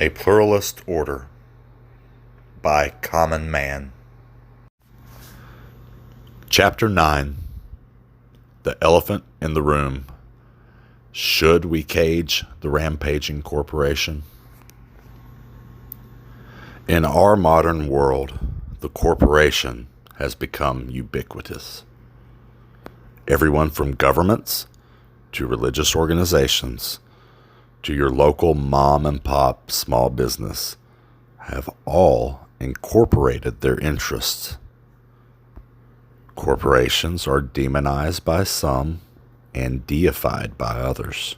A Pluralist Order by Common Man. Chapter 9. The Elephant in the Room. Should we cage the rampaging corporation? In our modern world, the corporation has become ubiquitous. Everyone from governments to religious organizations to your local mom and pop small business have all incorporated their interests. Corporations are demonized by some and deified by others.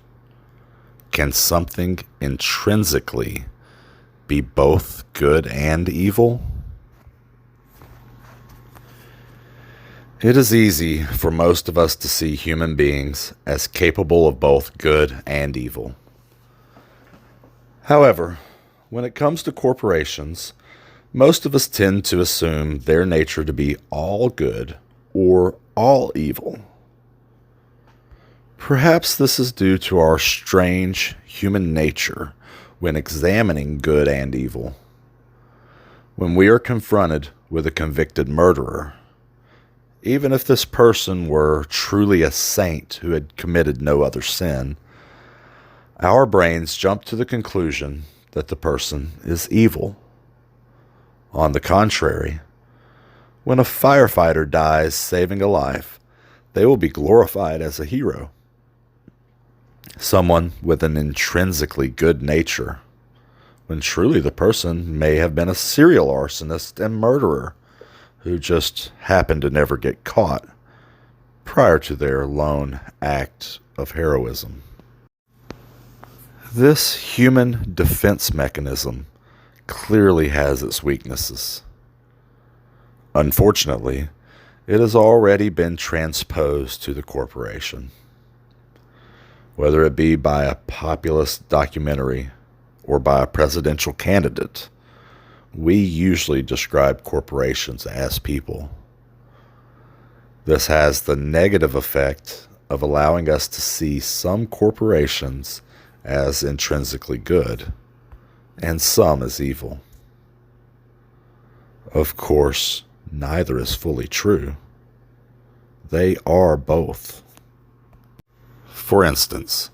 Can something intrinsically be both good and evil? It is easy for most of us to see human beings as capable of both good and evil. However, when it comes to corporations, most of us tend to assume their nature to be all good or all evil. Perhaps this is due to our strange human nature when examining good and evil. When we are confronted with a convicted murderer, even if this person were truly a saint who had committed no other sin, our brains jump to the conclusion that the person is evil. On the contrary, when a firefighter dies saving a life, they will be glorified as a hero. Someone with an intrinsically good nature, when truly the person may have been a serial arsonist and murderer who just happened to never get caught prior to their lone act of heroism. This human defense mechanism clearly has its weaknesses. Unfortunately, it has already been transposed to the corporation. Whether it be by a populist documentary or by a presidential candidate, we usually describe corporations as people. This has the negative effect of allowing us to see some corporations as intrinsically good, and some as evil. Of course, neither is fully true. They are both. For instance,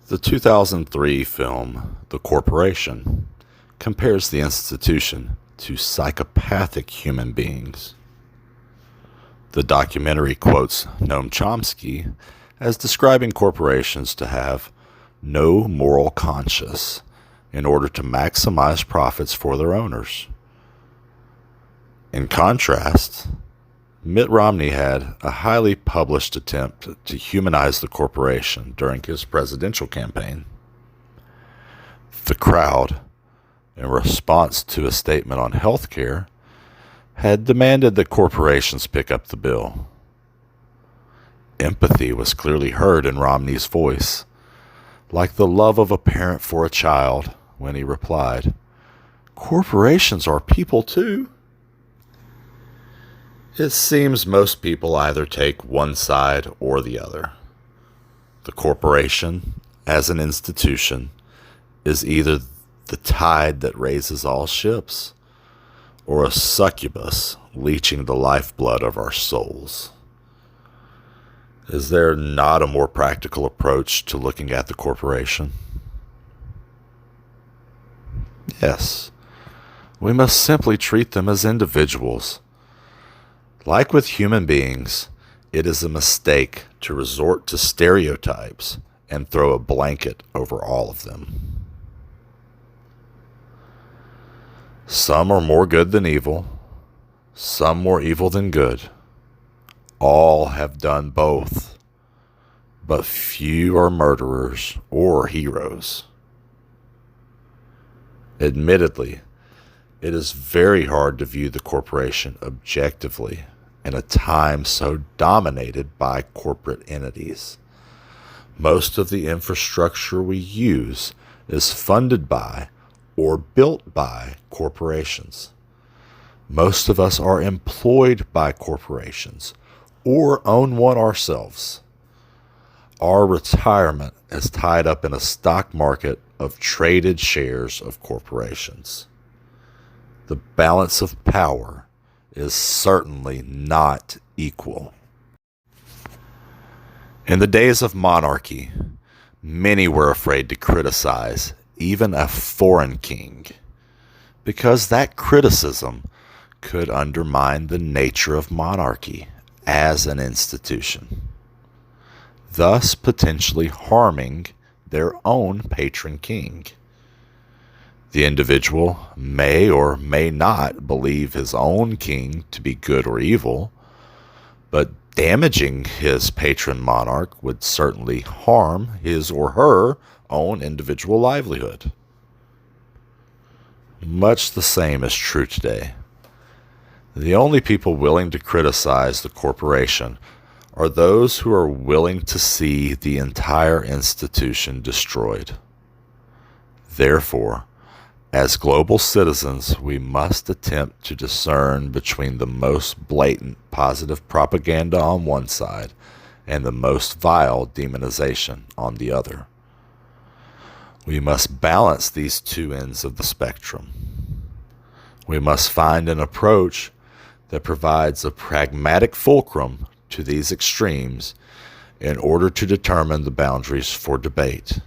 the 2003 film The Corporation compares the institution to psychopathic human beings. The documentary quotes Noam Chomsky as describing corporations to have no moral conscience in order to maximize profits for their owners. In contrast, Mitt Romney had a highly published attempt to humanize the corporation during his presidential campaign. The crowd, in response to a statement on health care, had demanded that corporations pick up the bill. Empathy was clearly heard in Romney's voice, like the love of a parent for a child, when he replied, "Corporations are people too." It seems most people either take one side or the other. The corporation, as an institution, is either the tide that raises all ships, or a succubus leeching the lifeblood of our souls. Is there not a more practical approach to looking at the corporation? Yes, we must simply treat them as individuals. Like with human beings, it is a mistake to resort to stereotypes and throw a blanket over all of them. Some are more good than evil, some more evil than good. All have done both, but few are murderers or heroes. Admittedly, it is very hard to view the corporation objectively in a time so dominated by corporate entities. Most of the infrastructure we use is funded by or built by corporations. Most of us are employed by corporations or own one ourselves. Our retirement is tied up in a stock market of traded shares of corporations. The balance of power is certainly not equal. In the days of monarchy, many were afraid to criticize even a foreign king, because that criticism could undermine the nature of monarchy as an institution, thus potentially harming their own patron king. The individual may or may not believe his own king to be good or evil, but damaging his patron monarch would certainly harm his or her own individual livelihood. Much the same is true today. The only people willing to criticize the corporation are those who are willing to see the entire institution destroyed. Therefore, as global citizens, we must attempt to discern between the most blatant positive propaganda on one side and the most vile demonization on the other. We must balance these two ends of the spectrum. We must find an approach that provides a pragmatic fulcrum to these extremes in order to determine the boundaries for debate.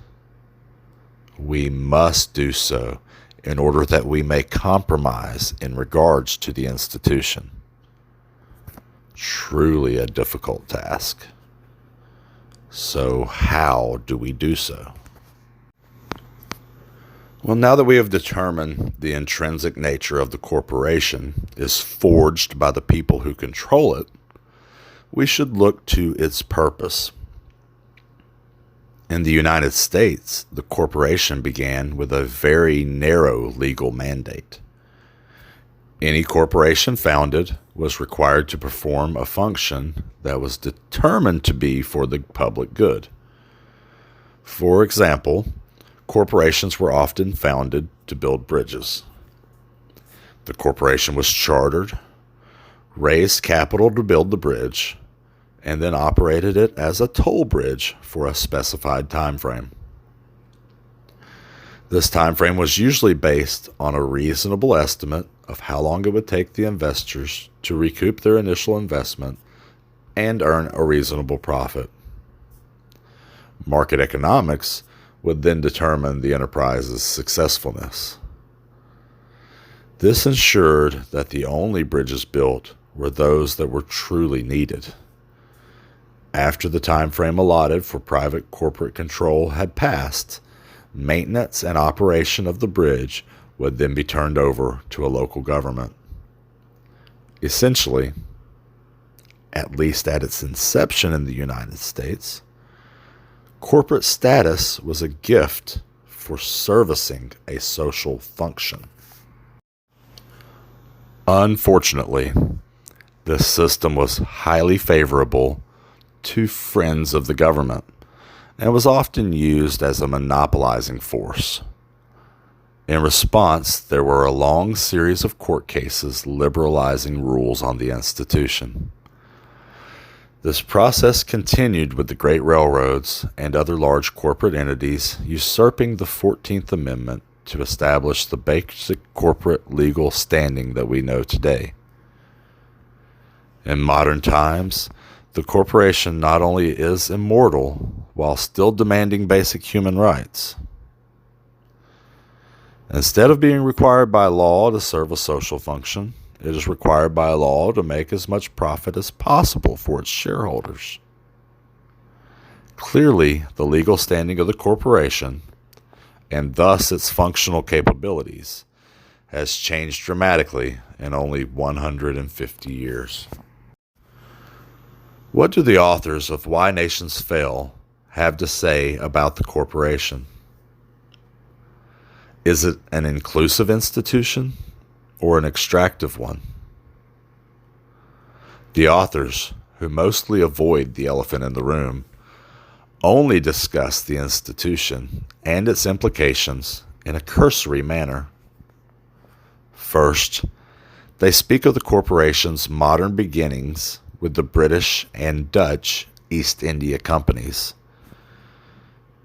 We must do so in order that we may compromise in regards to the institution. Truly a difficult task. So how do we do so? Well, now that we have determined the intrinsic nature of the corporation is forged by the people who control it, we should look to its purpose. In the United States, the corporation began with a very narrow legal mandate. Any corporation founded was required to perform a function that was determined to be for the public good. For example, corporations were often founded to build bridges. The corporation was chartered, raised capital to build the bridge, and then operated it as a toll bridge for a specified time frame. This time frame was usually based on a reasonable estimate of how long it would take the investors to recoup their initial investment and earn a reasonable profit. Market economics would then determine the enterprise's successfulness. This ensured that the only bridges built were those that were truly needed. After the time frame allotted for private corporate control had passed, maintenance and operation of the bridge would then be turned over to a local government. Essentially, at least at its inception in the United States, corporate status was a gift for servicing a social function. Unfortunately, this system was highly favorable to friends of the government and was often used as a monopolizing force. In response, there were a long series of court cases liberalizing rules on the institution. This process continued with the great railroads and other large corporate entities usurping the 14th Amendment to establish the basic corporate legal standing that we know today. In modern times, the corporation not only is immortal, while still demanding basic human rights. Instead of being required by law to serve a social function, it is required by law to make as much profit as possible for its shareholders. Clearly, the legal standing of the corporation, and thus its functional capabilities, has changed dramatically in only 150 years. What do the authors of Why Nations Fail have to say about the corporation? Is it an inclusive institution or an extractive one? The authors, who mostly avoid the elephant in the room, only discuss the institution and its implications in a cursory manner. First, they speak of the corporation's modern beginnings with the British and Dutch East India companies.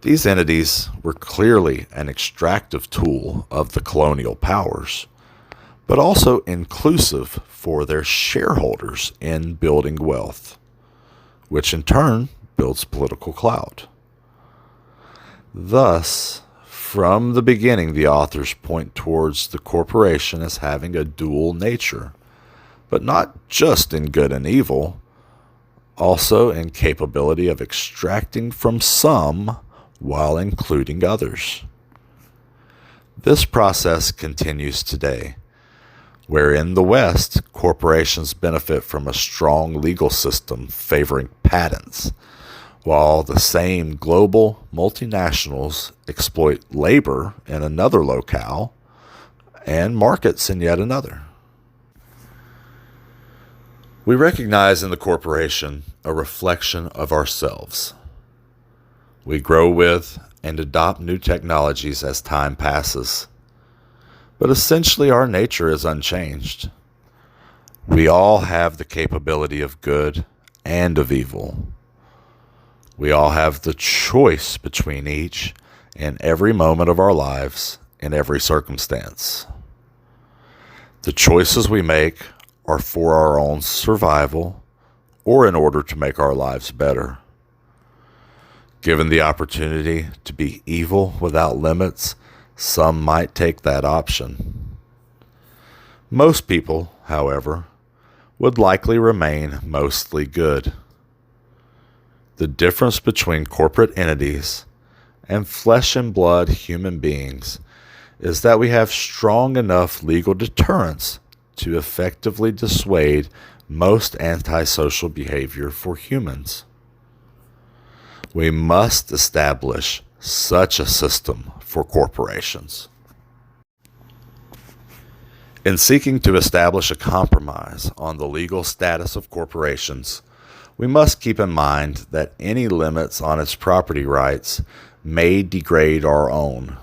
These entities were clearly an extractive tool of the colonial powers, but also inclusive for their shareholders in building wealth, which in turn builds political clout. Thus, from the beginning, the authors point towards the corporation as having a dual nature, but not just in good and evil, also in capability of extracting from some while including others. This process continues today, where in the West, corporations benefit from a strong legal system favoring patents, while the same global multinationals exploit labor in another locale and markets in yet another. We recognize in the corporation a reflection of ourselves. We grow with and adopt new technologies as time passes, but essentially our nature is unchanged. We all have the capability of good and of evil. We all have the choice between each in every moment of our lives, in every circumstance. The choices we make are for our own survival or in order to make our lives better. Given the opportunity to be evil without limits, some might take that option. Most people, however, would likely remain mostly good. The difference between corporate entities and flesh and blood human beings is that we have strong enough legal deterrence to effectively dissuade most antisocial behavior for humans. We must establish such a system for corporations. In seeking to establish a compromise on the legal status of corporations, we must keep in mind that any limits on its property rights may degrade our own.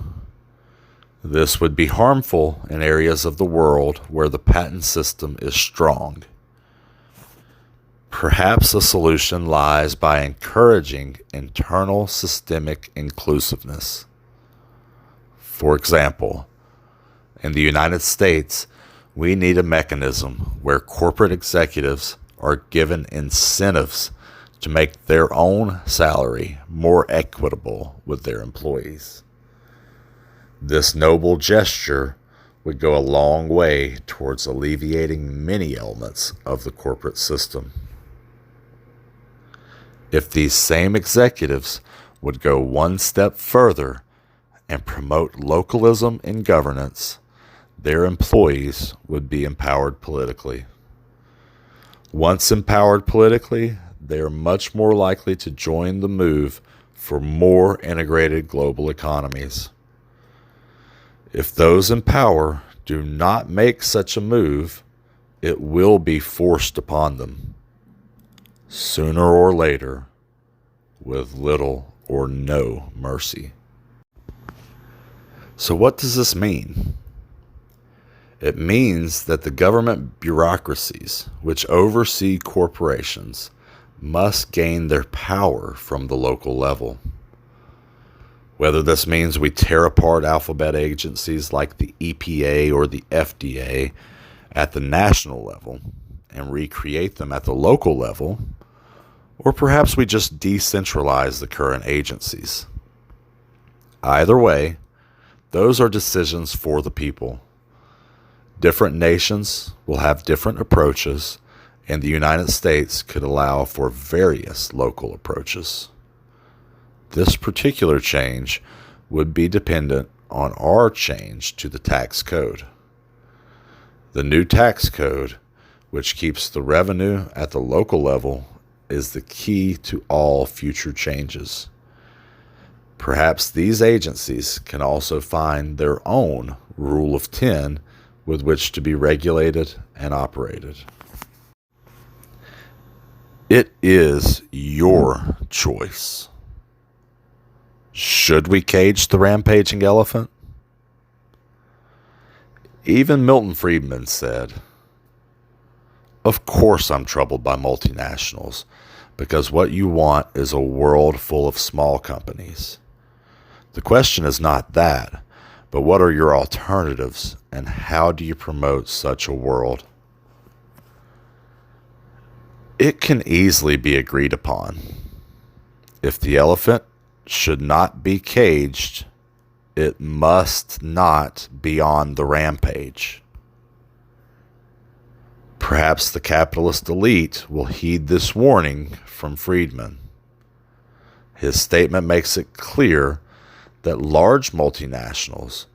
This would be harmful in areas of the world where the patent system is strong. Perhaps a solution lies by encouraging internal systemic inclusiveness. For example, in the United States, we need a mechanism where corporate executives are given incentives to make their own salary more equitable with their employees. This noble gesture would go a long way towards alleviating many elements of the corporate system. If these same executives would go one step further and promote localism in governance, their employees would be empowered politically. Once empowered politically, they are much more likely to join the move for more integrated global economies. If those in power do not make such a move, it will be forced upon them, sooner or later, with little or no mercy. So what does this mean? It means that the government bureaucracies which oversee corporations must gain their power from the local level. Whether this means we tear apart alphabet agencies like the EPA or the FDA at the national level and recreate them at the local level, or perhaps we just decentralize the current agencies. Either way, those are decisions for the people. Different nations will have different approaches, and the United States could allow for various local approaches. This particular change would be dependent on our change to the tax code. The new tax code, which keeps the revenue at the local level, is the key to all future changes. Perhaps these agencies can also find their own rule of 10 with which to be regulated and operated. It is your choice. Should we cage the rampaging elephant? Even Milton Friedman said, "Of course I'm troubled by multinationals, because what you want is a world full of small companies. The question is not that, but what are your alternatives and how do you promote such a world? It can easily be agreed upon. If the elephant should not be caged, it must not be on the rampage. Perhaps the capitalist elite will heed this warning from Friedman. His statement makes it clear that large multinationals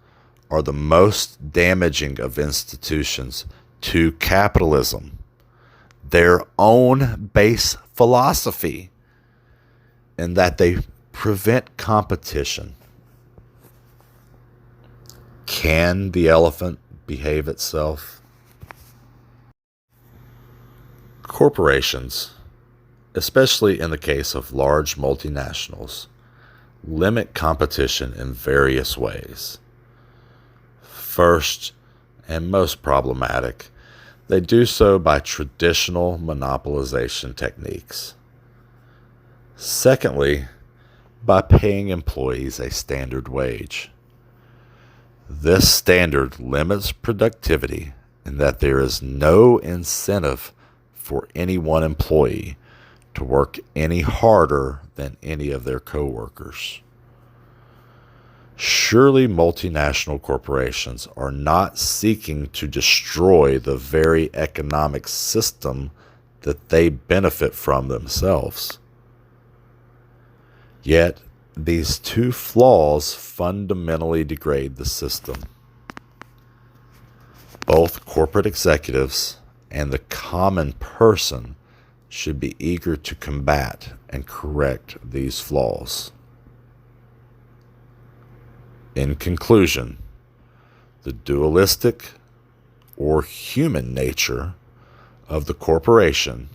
are the most damaging of institutions to capitalism, their own base philosophy, in that they prevent competition. Can the elephant behave itself? Corporations, especially in the case of large multinationals, limit competition in various ways. First, and most problematic, they do so by traditional monopolization techniques. Secondly, by paying employees a standard wage. This standard limits productivity in that there is no incentive for any one employee to work any harder than any of their coworkers. Surely multinational corporations are not seeking to destroy the very economic system that they benefit from themselves. Yet, these two flaws fundamentally degrade the system. Both corporate executives and the common person should be eager to combat and correct these flaws. In conclusion, the dualistic or human nature of the corporation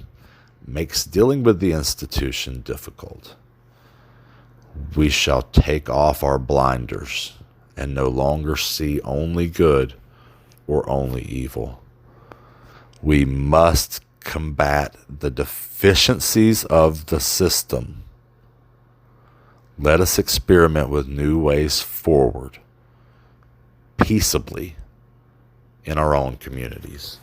makes dealing with the institution difficult. We shall take off our blinders and no longer see only good or only evil. We must combat the deficiencies of the system. Let us experiment with new ways forward, peaceably, in our own communities.